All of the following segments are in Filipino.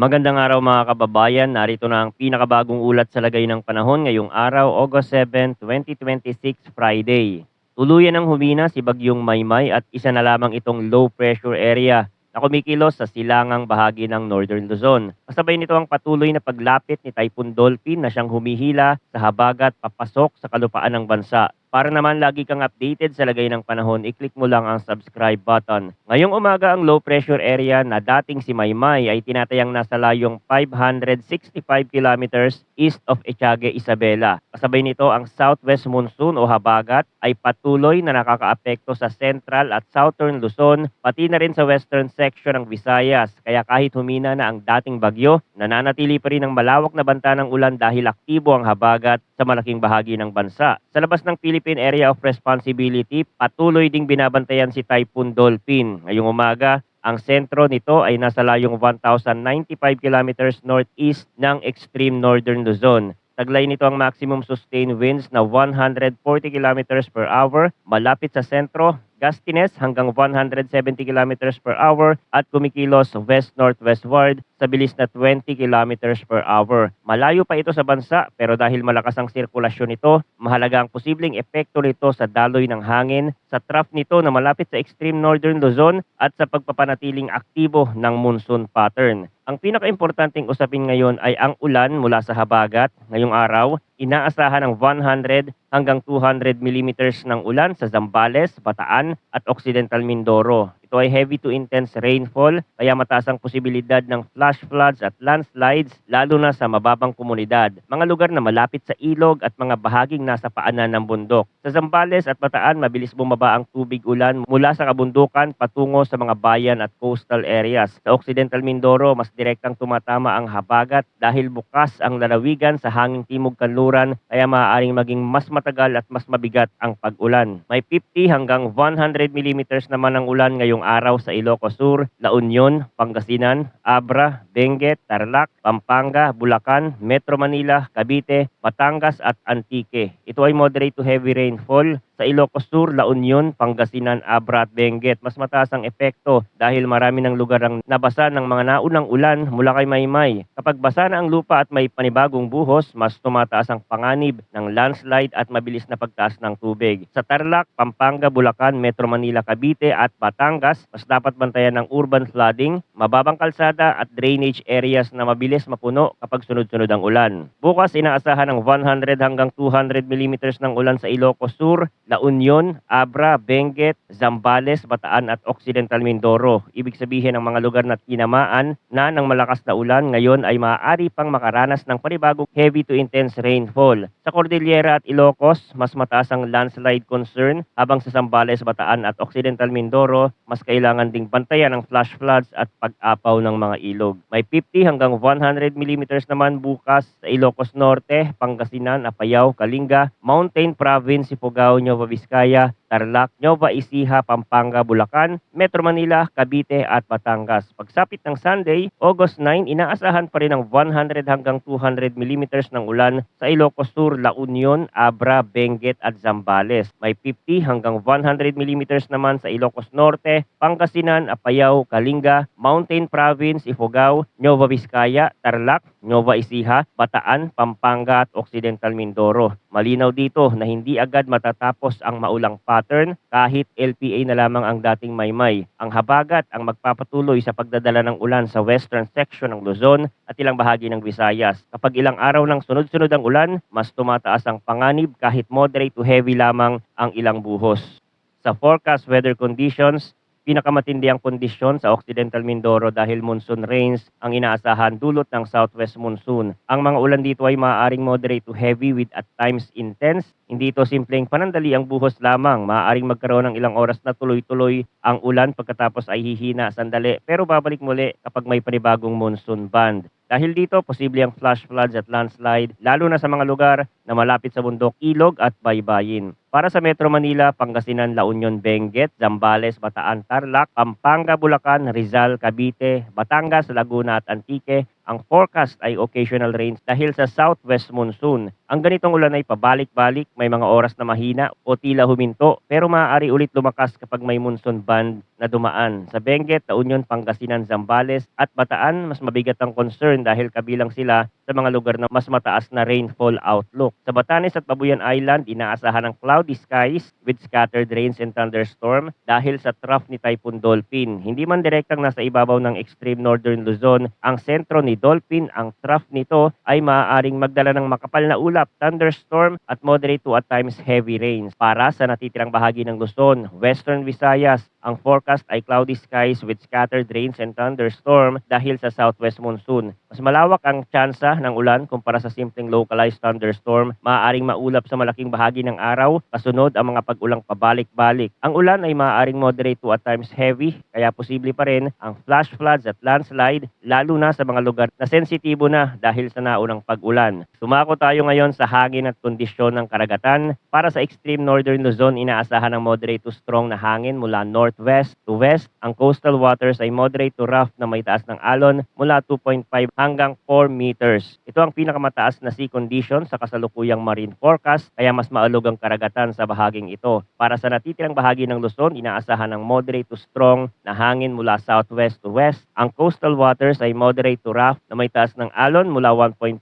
Magandang araw mga kababayan, narito na ang pinakabagong ulat sa lagay ng panahon ngayong araw, August 7, 2026, Friday. Tuluyan ng humina si Bagyong Maymay at isa na lamang itong low pressure area na kumikilos sa silangang bahagi ng Northern Luzon. Kasabay nito ang patuloy na paglapit ni Typhoon Dolphin na siyang humihila sa habagat papasok sa kalupaan ng bansa. Para naman lagi kang updated sa lagay ng panahon, i-click mo lang ang subscribe button. Ngayong umaga ang low pressure area na dating si Maymay ay tinatayang nasa layong 565 kilometers east of Etiague, Isabela. Kasabay nito ang southwest monsoon o habagat ay patuloy na nakakaapekto sa central at southern Luzon, pati na rin sa western section ng Visayas. Kaya kahit humina na ang dating bagyo, nananatili pa rin ang malawak na banta ng ulan dahil aktibo ang habagat sa malaking bahagi ng bansa. Sa labas ng Philippine Area of Responsibility, patuloy ding binabantayan si Typhoon Dolphin. Ngayong umaga, ang sentro nito ay nasa layong 1,095 kilometers northeast ng extreme northern Luzon. Taglay nito ang maximum sustained winds na 140 kilometers per hour malapit sa sentro, gustiness hanggang 170 kilometers per hour at kumikilos west-northwestward sa bilis na 20 kilometers per hour. Malayo pa ito sa bansa pero dahil malakas ang sirkulasyon nito, mahalaga ang posibleng epekto nito sa daloy ng hangin, sa trough nito na malapit sa extreme northern Luzon at sa pagpapanatiling aktibo ng monsoon pattern. Ang pinakaimportanteng usapin ngayon ay ang ulan mula sa habagat. Ngayong araw, inaasahan ng 100 hanggang 200 millimeters ng ulan sa Zambales, Bataan at Occidental Mindoro. Ito ay heavy to intense rainfall kaya mataas ang posibilidad ng flash floods at landslides lalo na sa mababang komunidad, mga lugar na malapit sa ilog at mga bahaging nasa paanan ng bundok. Sa Zambales at Bataan, mabilis bumaba ang tubig ulan mula sa kabundukan patungo sa mga bayan at coastal areas. Sa Occidental Mindoro, mas direktang tumatama ang habagat dahil bukas ang lalawigan sa hanging timog kanluran kaya maaaring maging mas matagal at mas mabigat ang pag-ulan. May 50 hanggang 100 millimeters naman ang ulan ngayong araw sa Ilocos Sur, La Union, Pangasinan, Abra, Benguet, Tarlac, Pampanga, Bulacan, Metro Manila, Cavite, Batangas at Antique. Ito ay moderate to heavy rainfall. Sa Ilocos Sur, La Union, Pangasinan, Abra at Benguet, mas mataas ang epekto dahil marami ng lugar ang nabasa ng mga naunang ulan mula kay Maymay. Kapag basa na ang lupa at may panibagong buhos, mas tumataas ang panganib ng landslide at mabilis na pagtaas ng tubig. Sa Tarlac, Pampanga, Bulacan, Metro Manila, Cavite at Batangas, mas dapat bantayan ng urban flooding, mababang kalsada at drainage areas na mabilis mapuno kapag sunod-sunod ang ulan. Bukas, inaasahan ng 100 hanggang 200 millimeters ng ulan sa Ilocos Sur, La Union, Abra, Benguet, Zambales, Bataan at Occidental Mindoro. Ibig sabihin ang mga lugar na tinamaan na ng malakas na ulan ngayon ay maaari pang makaranas ng panibagong heavy to intense rainfall. Sa Cordillera at Ilocos, mas mataas ang landslide concern habang sa Zambales, Bataan at Occidental Mindoro, mas kailangan ding bantayan ang flash floods at pag-apaw ng mga ilog. May 50 hanggang 100 millimeters naman bukas sa Ilocos Norte, Pangasinan, Apayao, Kalinga, Mountain Province, Ifugao, Nueva Vizcaya, Tarlac, Nueva Ecija, Pampanga, Bulacan, Metro Manila, Cavite at Batangas. Pagsapit ng Sunday, August 9, inaasahan pa rin ang 100 hanggang 200 millimeters ng ulan sa Ilocos Sur, La Union, Abra, Benguet at Zambales. May 50 hanggang 100 millimeters naman sa Ilocos Norte, Pangasinan, Apayao, Kalinga, Mountain Province, Ifugao, Nueva Vizcaya, Tarlac, Nueva Ecija, Bataan, Pampanga at Occidental Mindoro. Malinaw dito na hindi agad matatapos ang maulang pattern kahit LPA na lamang ang dating Maymay. Ang habagat ang magpapatuloy sa pagdadala ng ulan sa western section ng Luzon at ilang bahagi ng Visayas. Kapag ilang araw ng sunod-sunod ang ulan, mas tumataas ang panganib kahit moderate to heavy lamang ang ilang buhos. Sa forecast weather conditions, pinakamatindi ang kondisyon sa Occidental Mindoro dahil monsoon rains ang inaasahan dulot ng southwest monsoon. Ang mga ulan dito ay maaaring moderate to heavy with at times intense. Hindi ito simpleng panandali ang buhos lamang. Maaaring magkaroon ng ilang oras na tuloy-tuloy ang ulan pagkatapos ay hihina sandali pero babalik muli kapag may panibagong monsoon band. Dahil dito, posible ang flash floods at landslide lalo na sa mga lugar na malapit sa bundok, ilog at baybayin. Para sa Metro Manila, Pangasinan, La Union, Benguet, Zambales, Bataan, Tarlac, Pampanga, Bulacan, Rizal, Cavite, Batangas, Laguna at Antique, ang forecast ay occasional rains dahil sa southwest monsoon. Ang ganitong ulan ay pabalik-balik, may mga oras na mahina o tila huminto, pero maaari ulit lumakas kapag may monsoon band na dumaan. Sa Benguet, La Union, Pangasinan, Zambales at Bataan, mas mabigat ang concern dahil kabilang sila sa mga lugar na mas mataas na rainfall outlook. Sa Batanes at Babuyan Island, inaasahan ng cloudy skies with scattered rains and thunderstorm dahil sa trough ni Typhoon Dolphin. Hindi man direktang nasa ibabaw ng extreme northern Luzon ang sentro ni Dolphin, ang trough nito ay maaaring magdala ng makapal na ulap, thunderstorm at moderate to at times heavy rains. Para sa natitirang bahagi ng Luzon, Western Visayas, ang forecast ay cloudy skies with scattered rains and thunderstorm dahil sa southwest monsoon. Mas malawak ang tsansa ng ulan kumpara sa simpleng localized thunderstorm. Maaaring maulap sa malaking bahagi ng araw, kasunod ang mga pag-ulang pabalik-balik. Ang ulan ay maaaring moderate to at times heavy, kaya posible pa rin ang flash floods at landslide, lalo na sa mga lugar na sensitibo na dahil sa naunang pag-ulan. Sumako tayo ngayon sa hangin at kondisyon ng karagatan. Para sa extreme northern Luzon, inaasahan ng moderate to strong na hangin mula northwest to west. Ang coastal waters ay moderate to rough na may taas ng alon mula 2.5 hanggang 4 meters. Ito ang pinakamataas na sea condition sa kasalukuyang marine forecast, kaya mas maalog ang karagatan sa bahaging ito. Para sa natitirang bahagi ng Luzon, inaasahan ng moderate to strong na hangin mula southwest to west. Ang coastal waters ay moderate to rough na may taas ng alon mula 1.5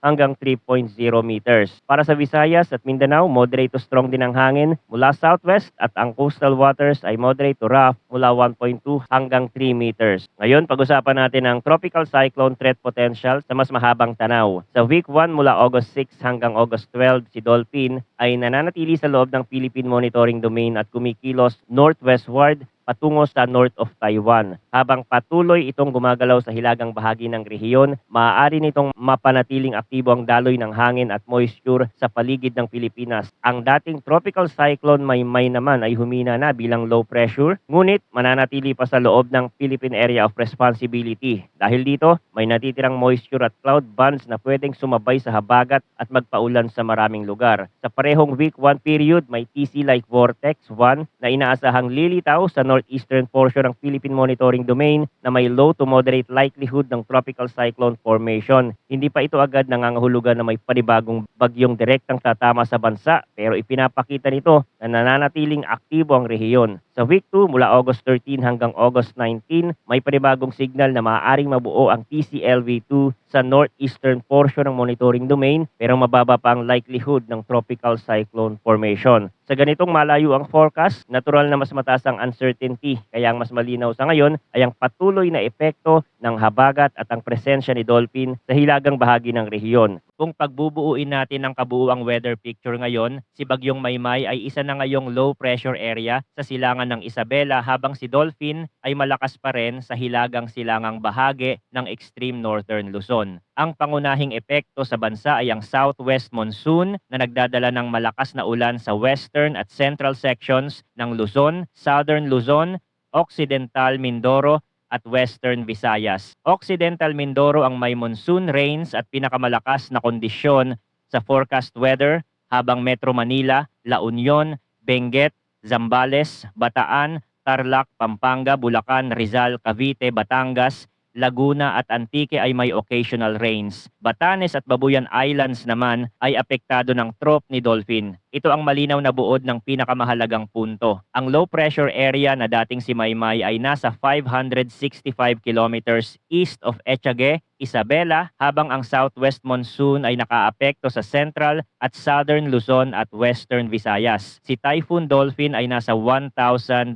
hanggang 3.0 meters. Para sa Visayas at Mindanao, moderate to strong din ang hangin mula southwest at ang coastal waters ay moderate to rough mula 1.2 hanggang 3 meters. Ngayon, pag-usapan natin ang tropical cyclone threat potential sa mas mahabang tanaw. Sa week 1 mula August 6 hanggang August 12, si Dolphin ay nananatili sa loob ng Philippine Monitoring Domain at kumikilos northwestward patungo sa north of Taiwan. Habang patuloy itong gumagalaw sa hilagang bahagi ng rehiyon, maaari nitong mapanatiling aktibo ang daloy ng hangin at moisture sa paligid ng Pilipinas. Ang dating tropical cyclone Maymay naman ay humina na bilang low pressure, ngunit mananatili pa sa loob ng Philippine Area of Responsibility. Dahil dito, may natitirang moisture at cloud bands na pwedeng sumabay sa habagat at magpaulan sa maraming lugar. Sa parehong week 1 period, may TC-like vortex 1 na inaasahang lilitaw sa northeastern portion ng Philippine Monitoring Domain na may low to moderate likelihood ng tropical cyclone formation. Hindi pa ito agad nangangahulugan na may panibagong bagyong direktang tatama sa bansa, pero ipinapakita nito na nananatiling aktibo ang rehiyon. Sa week 2 mula August 13 hanggang August 19, may panibagong signal na maaaring mabuo ang TCLV2 sa northeastern portion ng monitoring domain, pero mababa pa ang likelihood ng tropical cyclone formation. Sa ganitong malayo ang forecast, natural na mas mataas ang uncertainty, kaya ang mas malinaw sa ngayon ay ang patuloy na epekto ng habagat at ang presensya ni Dolphin sa hilagang bahagi ng rehiyon. Kung pagbubuuin natin ang kabuuang weather picture ngayon, si Bagyong Maymay ay isa na ngayong low pressure area sa silangan ng Isabela, habang si Dolphin ay malakas pa rin sa hilagang silangang bahagi ng extreme northern Luzon. Ang pangunahing epekto sa bansa ay ang southwest monsoon na nagdadala ng malakas na ulan sa western at central sections ng Luzon, southern Luzon, occidental Mindoro at Western Visayas. Occidental Mindoro ang may monsoon rains at pinakamalakas na kondisyon sa forecast weather, habang Metro Manila, La Union, Benguet, Zambales, Bataan, Tarlac, Pampanga, Bulacan, Rizal, Cavite, Batangas, Laguna at Antique ay may occasional rains. Batanes at Babuyan Islands naman ay apektado ng trough ni Dolphin. Ito ang malinaw na buod ng pinakamahalagang punto. Ang low pressure area na dating si Maymay ay nasa 565 kilometers east of Etiague, Isabela, habang ang southwest monsoon ay nakaapekto sa central at southern Luzon at western Visayas. Si Typhoon Dolphin ay nasa 1,095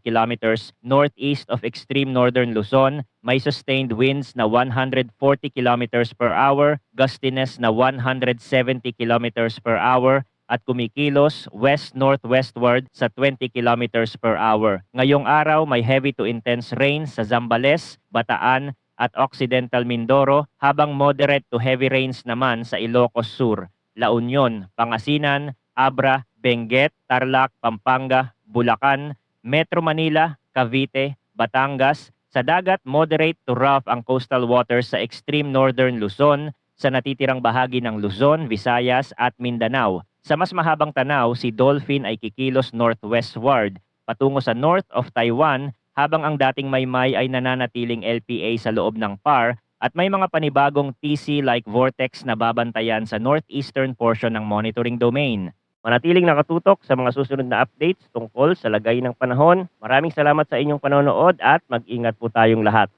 kilometers northeast of extreme northern Luzon, may sustained winds na 140 kilometers per hour, gustiness na 170 kilometers per hour, at kumikilos west-northwestward sa 20 kilometers per hour. Ngayong araw, may heavy to intense rains sa Zambales, Bataan, at Occidental Mindoro, habang moderate to heavy rains naman sa Ilocos Sur, La Union, Pangasinan, Abra, Benguet, Tarlac, Pampanga, Bulacan, Metro Manila, Cavite, Batangas. Sa dagat, moderate to rough ang coastal waters sa extreme northern Luzon, sa natitirang bahagi ng Luzon, Visayas at Mindanao. Sa mas mahabang tanaw, si Dolphin ay kikilos northwestward patungo sa north of Taiwan habang ang dating Maymay ay nananatiling LPA sa loob ng PAR at may mga panibagong TC-like vortex na babantayan sa northeastern portion ng monitoring domain. Manatiling nakatutok sa mga susunod na updates tungkol sa lagay ng panahon. Maraming salamat sa inyong panonood at mag-ingat po tayong lahat.